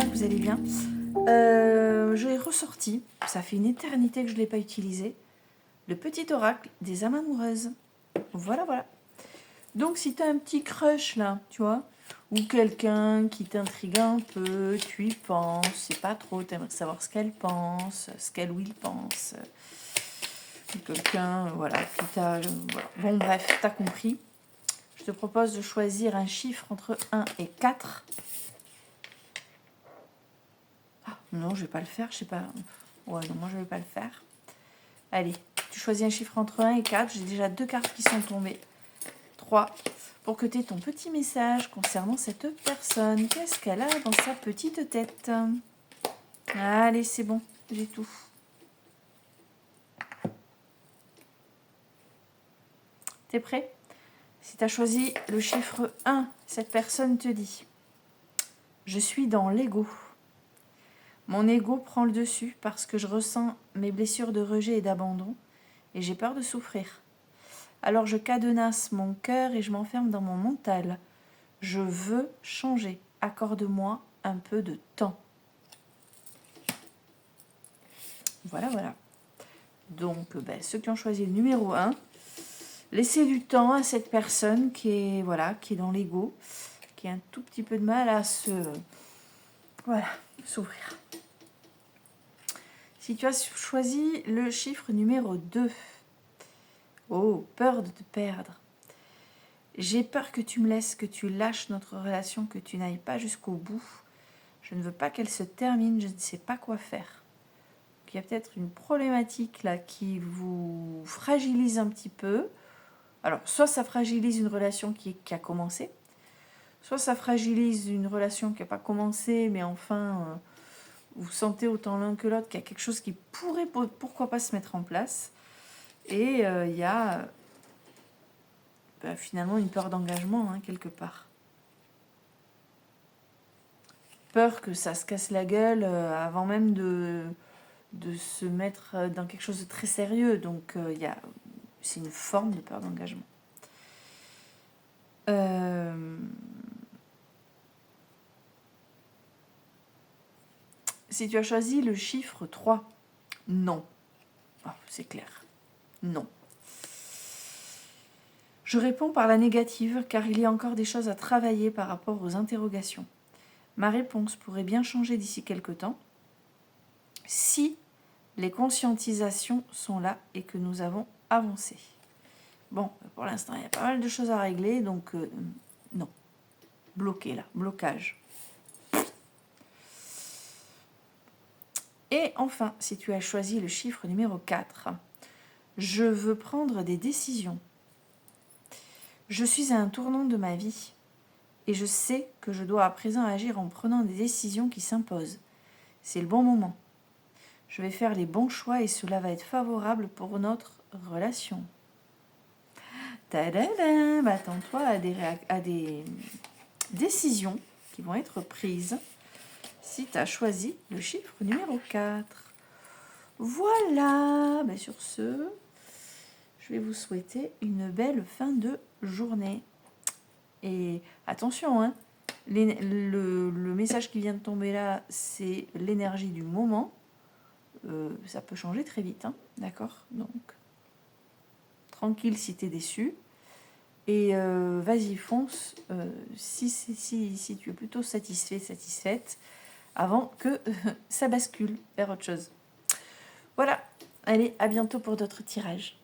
j'espère que vous allez bien. Je l'ai ressorti, ça fait une éternité que je ne l'ai pas utilisé. Le petit oracle des âmes amoureuses. Voilà, voilà. Donc si tu as un petit crush là, tu vois, ou quelqu'un qui t'intrigue un peu, tu y penses, c'est pas trop, tu aimerais savoir ce qu'elle pense, ce qu'elle ou il pense. Quelqu'un, voilà, qui t'a... voilà. Bon bref, t'as compris. Je te propose de choisir un chiffre entre 1 et 4. Ah, non, je vais pas le faire, je sais pas. Ouais, non, moi je vais pas le faire. Allez, tu choisis un chiffre entre 1 et 4. J'ai déjà 2 cartes qui sont tombées. 3. Pour que tu aies ton petit message concernant cette personne. Qu'est-ce qu'elle a dans sa petite tête? Allez, c'est bon, j'ai tout. T'es prêt? Si tu as choisi le chiffre 1, cette personne te dit: je suis dans l'ego. Mon ego prend le dessus parce que je ressens mes blessures de rejet et d'abandon et j'ai peur de souffrir. Alors je cadenasse mon cœur et je m'enferme dans mon mental. Je veux changer. Accorde-moi un peu de temps. Voilà, voilà. Donc, ceux qui ont choisi le numéro 1, laissez du temps à cette personne qui est, voilà, qui est dans l'ego, qui a un tout petit peu de mal à s'ouvrir. Si tu as choisi le chiffre numéro 2, oh, peur de te perdre. J'ai peur que tu me laisses, que tu lâches notre relation, que tu n'ailles pas jusqu'au bout. Je ne veux pas qu'elle se termine, je ne sais pas quoi faire. Il y a peut-être une problématique là qui vous fragilise un petit peu. Alors, soit ça fragilise une relation qui a commencé, soit ça fragilise une relation qui n'a pas commencé, mais enfin, vous sentez autant l'un que l'autre qu'il y a quelque chose qui pourrait, pourquoi pas, se mettre en place. Et il y a finalement une peur d'engagement, hein, quelque part. Peur que ça se casse la gueule avant même de se mettre dans quelque chose de très sérieux. Donc, c'est une forme de peur d'engagement. Si tu as choisi le chiffre 3, non. Oh, c'est clair. Non. Je réponds par la négative car il y a encore des choses à travailler par rapport aux interrogations. Ma réponse pourrait bien changer d'ici quelque temps si les conscientisations sont là et que nous avons avancé. Bon, pour l'instant, il y a pas mal de choses à régler, donc non. Bloqué là, blocage. Et enfin, si tu as choisi le chiffre numéro 4, je veux prendre des décisions. Je suis à un tournant de ma vie et je sais que je dois à présent agir en prenant des décisions qui s'imposent. C'est le bon moment. Je vais faire les bons choix et cela va être favorable pour notre relation. Tadadam! Attends-toi à des décisions qui vont être prises si tu as choisi le chiffre numéro 4. Voilà, sur ce, je vais vous souhaiter une belle fin de journée. Et attention, hein, le message qui vient de tomber là, c'est l'énergie du moment. Ça peut changer très vite, hein, d'accord? Donc, tranquille si t'es déçu. Et vas-y, fonce si tu es plutôt satisfait, satisfaite, avant que ça bascule vers autre chose. Voilà, allez, à bientôt pour d'autres tirages.